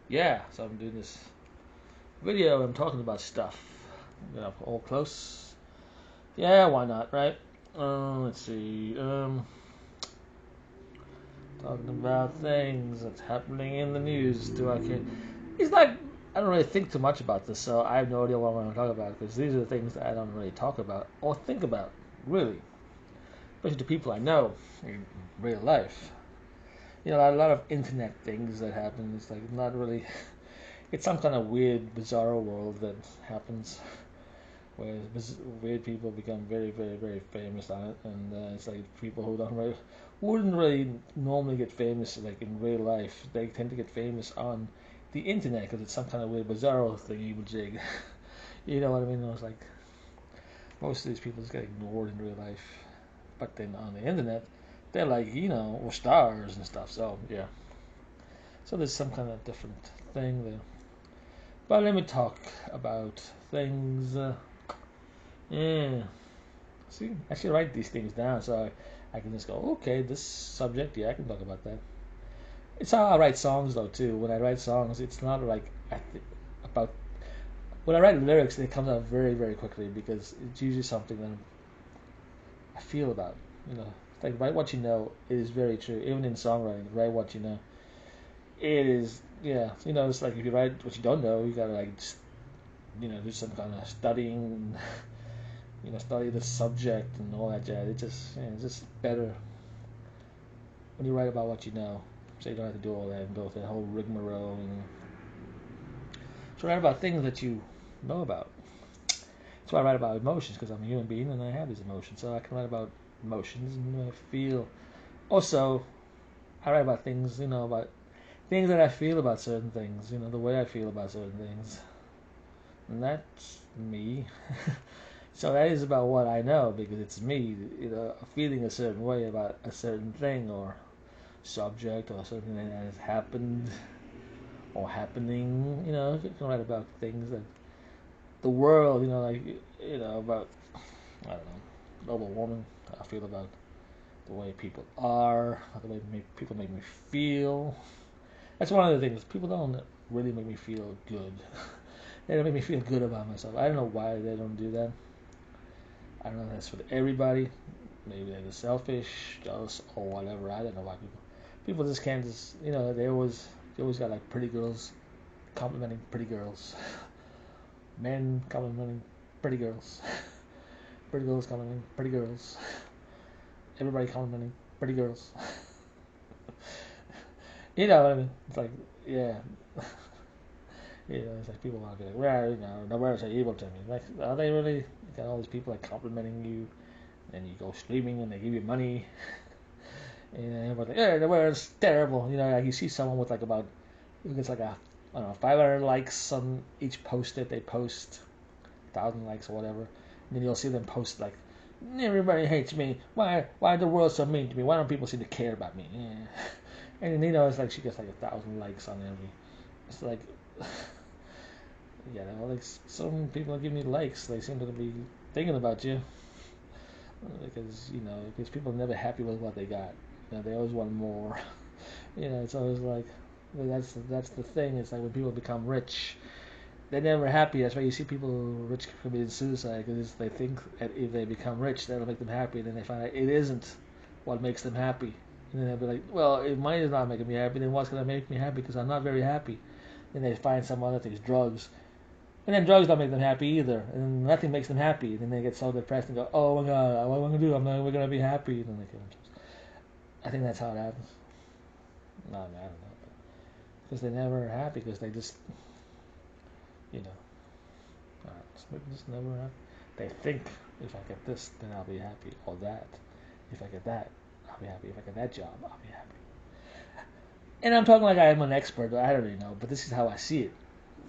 Yeah, so I'm doing this video. I'm talking about stuff. All close. Yeah, why not, right? Let's see. Talking about things that's happening in the news. Do I care? It's like I don't really think too much about this, so I have no idea what I'm going to talk about because these are the things that I don't really talk about or think about, really, especially to people I know in real life. A lot of internet things that happen. It's like not really. It's some kind of weird, bizarre world that happens where weird people become very, very, very famous on it, and it's like people who don't really, wouldn't really normally get famous like in real life. They tend to get famous on the internet because it's some kind of weird, bizarre thing, jig. You know what I mean? It was like most of these people just get ignored in real life, but then on the internet, they're like or stars and stuff. So yeah, so there's some kind of different thing there. But let me talk about things. Yeah. See, I should write these things down so I can just go, okay, this subject, yeah, I can talk about that. It's how I write songs, though, too. When I write songs, it's not like about. When I write lyrics, they come out very, very quickly because it's usually something that I feel about. It's like write what you know. It is very true. Even in songwriting, write what you know. It is, yeah. It's like if you write what you don't know, you gotta like, just, do some kind of studying. Study the subject and all that jazz. It's just better when you write about what you know, so you don't have to do all that and go through that whole rigmarole. So write about things that you know about. That's why I write about emotions because I'm a human being and I have these emotions, so I can write about emotions and I feel. Also, I write about things, about things that I feel about certain things, the way I feel about certain things, and that's me. So that is about what I know because it's me, feeling a certain way about a certain thing or subject or something that has happened or happening. You can write about things that the world, about, I don't know, global warming. I feel about the way people are, the way people make me feel. That's one of the things. People don't really make me feel good. They don't make me feel good about myself. I don't know why they don't do that. I don't know if that's for everybody. Maybe they're just selfish, jealous, or whatever. I don't know why people just can't just they always got like pretty girls complimenting pretty girls, men complimenting pretty girls, pretty girls complimenting pretty girls, everybody complimenting pretty girls. You know what I mean? It's like yeah. It's like people want to be like, well, no words are evil to me. Like, are they really? You got all these people like complimenting you, and you go streaming and they give you money. And everybody's like, yeah, the weather's terrible. Like you see someone with like about, it's like I don't know, 500 likes on each post that they post, 1,000 likes or whatever. And then you'll see them post like, everybody hates me. Why the world so mean to me? Why don't people seem to care about me? Yeah. And then, it's like she gets like 1,000 likes on every. It's like, like some people are giving me likes. They seem to be thinking about you because people are never happy with what they got. They always want more. It's always like that's the thing. It's like when people become rich, they're never happy. That's why you see people rich committing suicide because they think that if they become rich, that'll make them happy. And then they find out it isn't what makes them happy. And then they'll be like, well, if money is not making me happy, then what's going to make me happy? Because I'm not very happy. And they find some other things, drugs. And then drugs don't make them happy either. And nothing makes them happy. And then they get so depressed and go, oh my God, what am I going to do? We're going to be happy. And then they kill themselves. I think that's how it happens. No, I don't know. Because they're never happy because they just, you know, just never happy. They think if I get this, then I'll be happy. Or that. If I get that, I'll be happy. If I get that job, I'll be happy. And I'm talking like I'm an expert. I don't really know, but this is how I see it.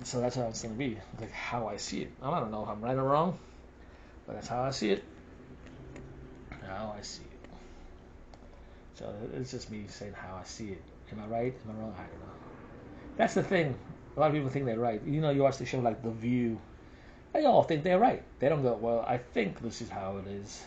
So that's how it's going to be. Like how I see it. I don't know if I'm right or wrong, but that's how I see it. How I see it. So it's just me saying how I see it. Am I right? Am I wrong? I don't know. That's the thing. A lot of people think they're right. You watch the show like The View. They all think they're right. They don't go, well, I think this is how it is.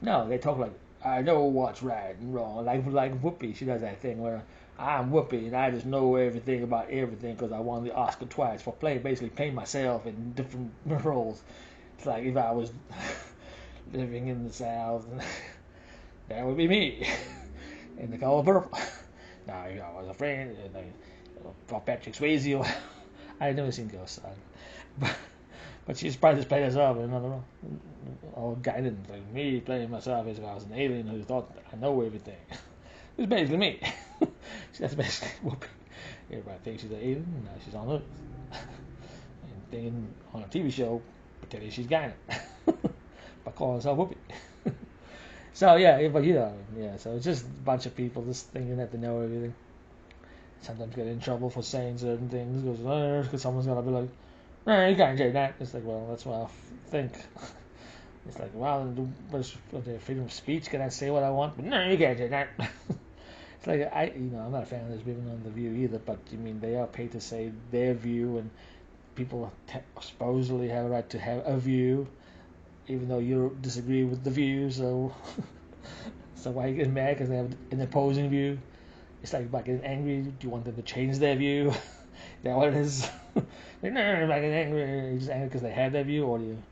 No, they talk like, I know what's right and wrong. Like Whoopi, she does that thing where I'm Whoopi, and I just know everything about everything because I won the Oscar twice for basically playing myself in different roles. It's like if I was living in the South, that would be me in The Color Purple. Now, if I was a friend, for Patrick Swayze, I never seen Ghost, but she's probably just played herself in another role. Or guidance, like me playing myself as if I was an alien who thought I know everything. It's basically me. That's basically Whoopi. Everybody thinks she's an alien, and now she's on Earth. And thinking on a TV show, pretending she's Guinan. By calling herself Whoopi. So yeah, but so it's just a bunch of people just thinking that they know everything. Sometimes get in trouble for saying certain things because someone's gonna be like, "No, you can't say that." It's like, well, that's what I think. It's like, well, the freedom of speech, can I say what I want? But no, you can't say that. It's like I'm not a fan of those people on The View either, but I mean, they are paid to say their view, and people supposedly have a right to have a view, even though you disagree with the view. So, so why you get mad because they have an opposing view? It's like by getting angry. Do you want them to change their view? Is that what it is? Like, no, I'm not getting angry. You're just angry because they have that view, or do you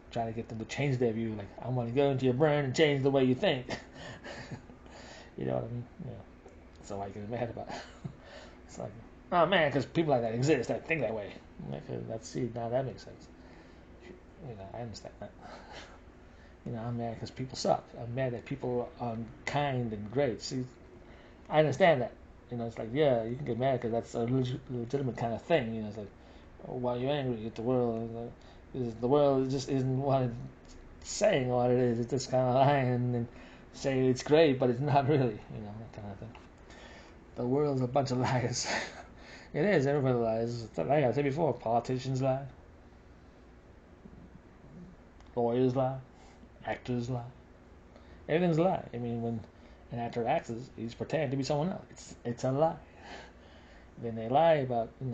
try to get them to change their view? Like, I'm going to go into your brain and change the way you think. You know what I mean? Yeah. So why you get mad about it? It's like, oh man, because people like that exist that think that way. Now that makes sense. I understand that. I'm mad because people suck. I'm mad that people are kind and great. See, I understand that. It's like, yeah, you can get mad because that's a legitimate kind of thing. It's like, why are you angry at the world? The world just isn't what it's saying what it is. It's just kind of lying and say it's great, but it's not really. That kind of thing. The world's a bunch of liars. It is. Everybody lies. Like I said before, politicians lie, lawyers lie, actors lie. Everything's a lie. I mean, when an actor acts, he's pretending to be someone else. It's a lie. Then they lie about, a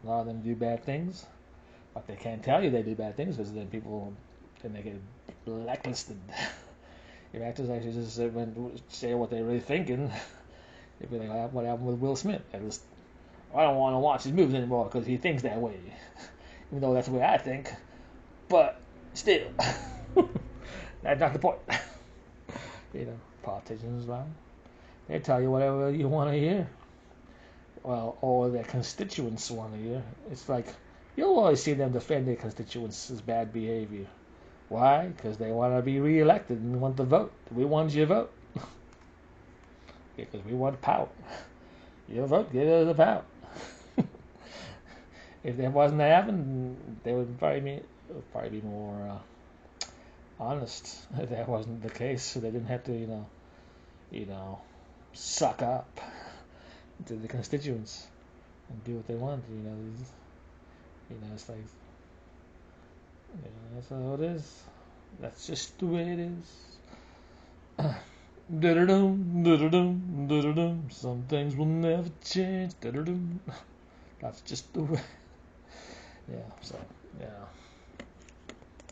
lot of them do bad things, but they can't tell you they do bad things because then they get blacklisted. If actors actually just say what they're really thinking, they'd be like, what happened with Will Smith? I don't want to watch his movies anymore because he thinks that way. Even though that's the way I think. But still, that's not the point. Politicians lie. They tell you whatever you want to hear. Well, or their constituents want to hear. It's like, you'll always see them defend their constituents' bad behavior. Why? Because they want to be reelected and want the vote. We want your vote. Because we want power. Your vote, give us the power. If that wasn't happening, they would probably be more honest. If that wasn't the case, so they didn't have to, suck up to the constituents and do what they want. It's like, that's how it is. That's just the way it is. Some things will never change. That's just the way. Yeah. So yeah.